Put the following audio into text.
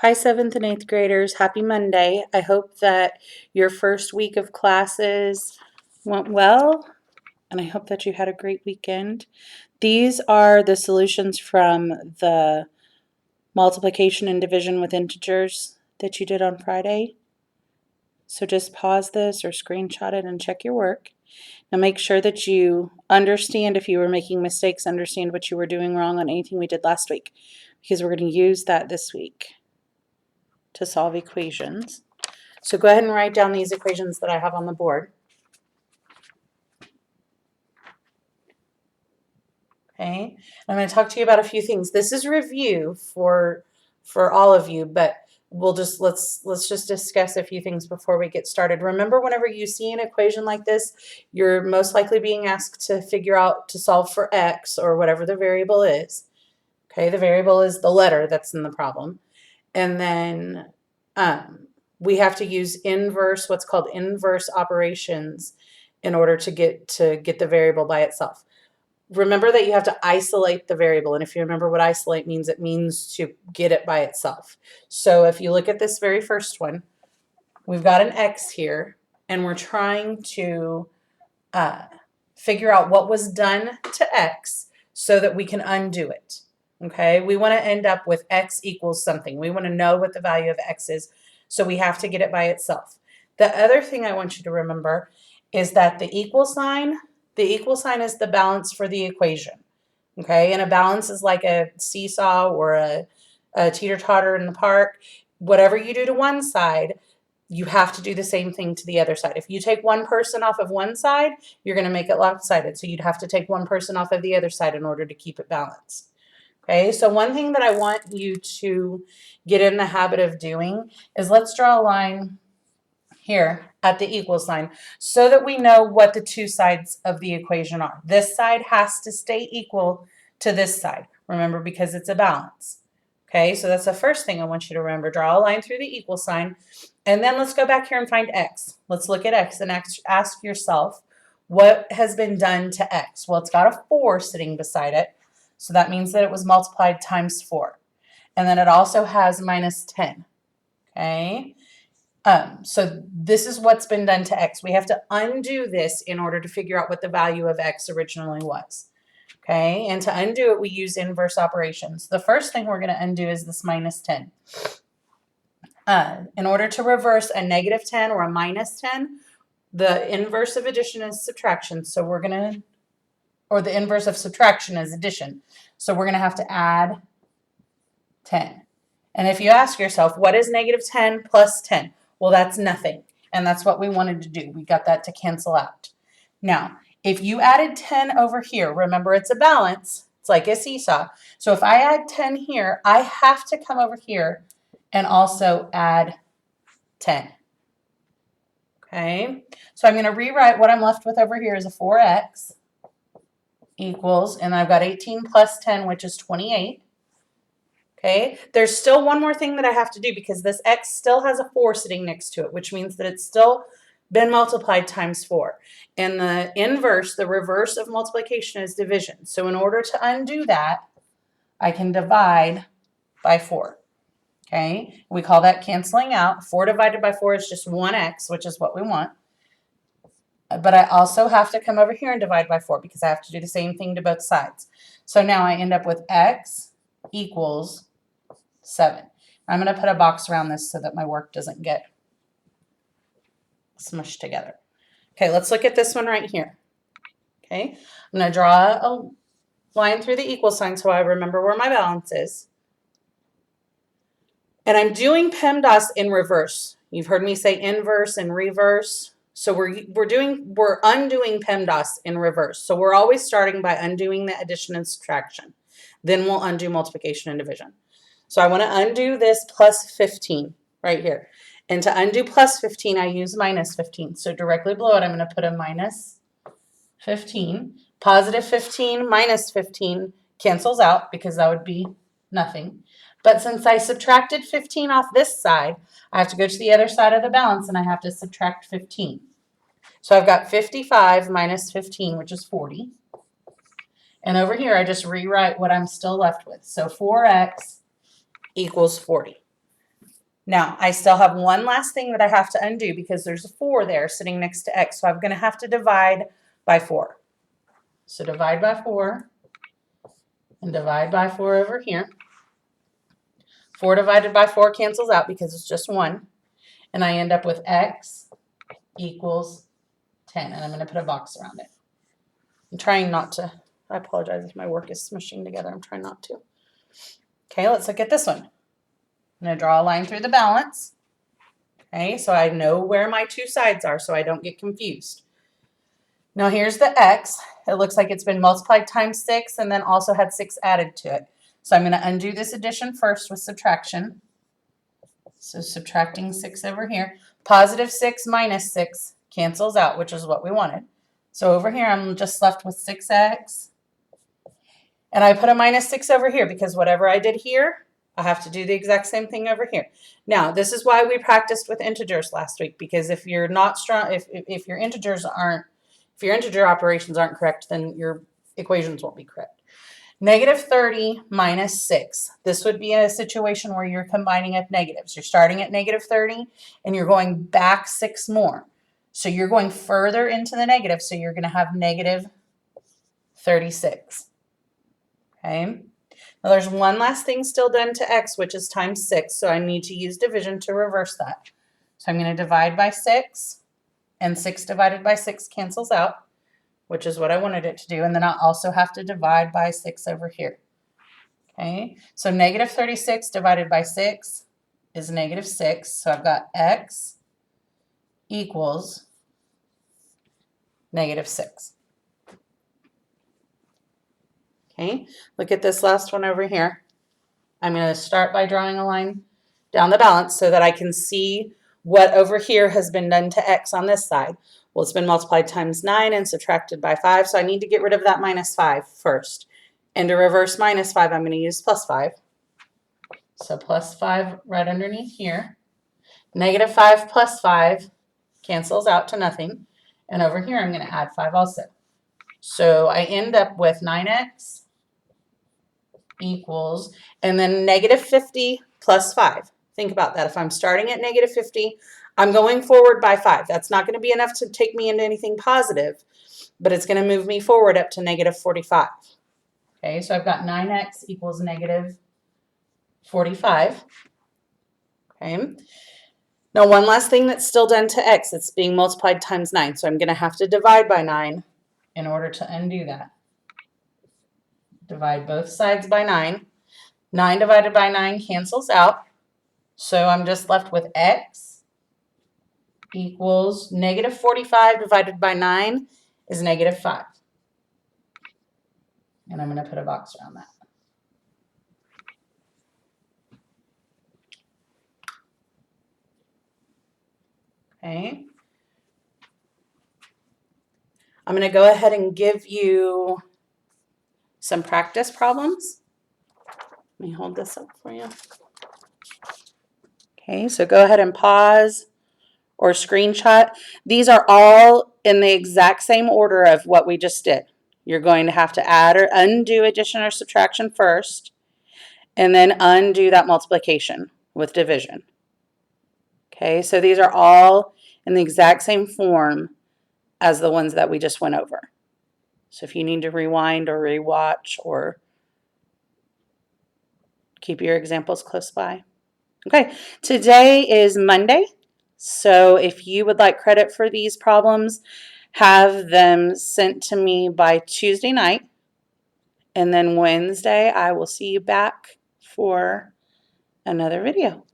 Hi, 7th and 8th graders. Happy Monday. I hope that your first week of classes went well, and I hope that you had a great weekend. These are the solutions from the multiplication and division with integers that you did on Friday. So just pause this or screenshot it and check your work. Now make sure that you understand, if you were making mistakes, understand what you were doing wrong on anything we did last week, because we're going to use that this week to solve equations. So go ahead and write down these equations that I have on the board. Okay, I'm going to talk to you about a few things. This is review for all of you, but we'll just let's just discuss a few things before we get started. Remember, whenever you see an equation like this, you're most likely being asked to figure out to solve for x or whatever the variable is. Okay, the variable is the letter that's in the problem, and then we have to use what's called inverse operations in order to get the variable by itself. Remember that you have to isolate the variable, and if you remember what isolate means, it means to get it by itself. So if you look at this very first one, we've got an x here, and we're trying to figure out what was done to x so that we can undo it. Okay, we want to end up with x equals something. We want to know what the value of x is, so we have to get it by itself. The other thing I want you to remember is that the equal sign is the balance for the equation. Okay, and a balance is like a seesaw or a teeter-totter in the park. Whatever you do to one side, you have to do the same thing to the other side. If you take one person off of one side, you're going to make it lopsided. So you'd have to take one person off of the other side in order to keep it balanced. Okay, so one thing that I want you to get in the habit of doing is let's draw a line here at the equal sign so that we know what the two sides of the equation are. This side has to stay equal to this side, remember, because it's a balance. Okay, so that's the first thing I want you to remember. Draw a line through the equal sign, and then let's go back here and find x. Let's look at x and ask yourself, what has been done to x? Well, it's got a 4 sitting beside it, so that means that it was multiplied times 4. And then it also has minus 10. Okay, so this is what's been done to x. We have to undo this in order to figure out what the value of x originally was. Okay, and to undo it, we use inverse operations. The first thing we're going to undo is this minus 10. In order to reverse a negative 10 or a minus 10, the inverse of addition is subtraction. So we're going to, or the inverse of subtraction is addition. So we're going to have to add 10. And if you ask yourself, what is negative 10 plus 10? Well, that's nothing. And that's what we wanted to do. We got that to cancel out. Now, if you added 10 over here, remember it's a balance. It's like a seesaw. So if I add 10 here, I have to come over here and also add 10. Okay, so I'm going to rewrite what I'm left with over here is a 4x equals, and I've got 18 plus 10, which is 28. Okay, there's still one more thing that I have to do because this x still has a 4 sitting next to it, which means that it's still been multiplied times 4. And the inverse, the reverse of multiplication is division. So in order to undo that, I can divide by 4. Okay, we call that canceling out. 4 divided by 4 is just 1x, which is what we want. But I also have to come over here and divide by 4 because I have to do the same thing to both sides. So now I end up with x equals 7. I'm going to put a box around this so that my work doesn't get smushed together. Okay, let's look at this one right here. Okay, I'm going to draw a line through the equal sign so I remember where my balance is. And I'm doing PEMDAS in reverse. You've heard me say inverse and reverse. So we're undoing PEMDAS in reverse. So we're always starting by undoing the addition and subtraction. Then we'll undo multiplication and division. So I want to undo this plus 15 right here. And to undo plus 15, I use minus 15. So directly below it, I'm going to put a minus 15. Positive 15 minus 15 cancels out because that would be nothing. But since I subtracted 15 off this side, I have to go to the other side of the balance and I have to subtract 15. So I've got 55 minus 15, which is 40. And over here, I just rewrite what I'm still left with. So 4x equals 40. Now, I still have one last thing that I have to undo because there's a 4 there sitting next to x. So I'm going to have to divide by 4. So divide by 4 and divide by 4 over here. 4 divided by 4 cancels out because it's just 1. And I end up with x equals 10. And I'm going to put a box around it. I'm trying not to. I apologize if my work is smushing together. I'm trying not to. Okay, let's look at this one. I'm going to draw a line through the balance. Okay, so I know where my two sides are so I don't get confused. Now here's the x. It looks like it's been multiplied times 6 and then also had 6 added to it. So I'm going to undo this addition first with subtraction. So subtracting 6 over here. Positive 6 minus 6 cancels out, which is what we wanted. So over here I'm just left with 6x. And I put a minus 6 over here because whatever I did here, I have to do the exact same thing over here. Now, this is why we practiced with integers last week, because if you're not strong, if your integer operations aren't correct, then your equations won't be correct. Negative 30 minus 6. This would be a situation where you're combining up negatives. You're starting at negative 30 and you're going back 6 more. So you're going further into the negative, so you're going to have negative 36. Okay. Now there's one last thing still done to x, which is times 6. So I need to use division to reverse that. So I'm going to divide by 6, and 6 divided by 6 cancels out, which is what I wanted it to do. And then I'll also have to divide by 6 over here. Okay. So negative 36 divided by 6 is negative 6. So I've got x equals negative 6. Okay, look at this last one over here. I'm going to start by drawing a line down the balance so that I can see what over here has been done to x on this side. Well, it's been multiplied times 9 and subtracted by 5, so I need to get rid of that minus 5 first. And to reverse minus 5, I'm going to use plus 5. So plus 5 right underneath here. Negative 5 plus 5 cancels out to nothing. And over here, I'm going to add 5 also. So I end up with 9x equals, and then negative 50 plus 5. Think about that. If I'm starting at negative 50, I'm going forward by 5. That's not going to be enough to take me into anything positive, but it's going to move me forward up to negative 45. Okay, so I've got 9x equals negative 45. Okay. Now one last thing that's still done to x, it's being multiplied times 9. So I'm going to have to divide by 9 in order to undo that. Divide both sides by 9. 9 divided by 9 cancels out. So I'm just left with x equals negative 45 divided by 9 is negative 5. And I'm going to put a box around that. Okay. I'm going to go ahead and give you some practice problems. Let me hold this up for you. Okay, so go ahead and pause or screenshot. These are all in the exact same order of what we just did. You're going to have to add or undo addition or subtraction first, and then undo that multiplication with division. Okay, so these are all in the exact same form as the ones that we just went over. So if you need to rewind or rewatch or keep your examples close by. Okay, today is Monday. So if you would like credit for these problems, have them sent to me by Tuesday night. And then Wednesday, I will see you back for another video.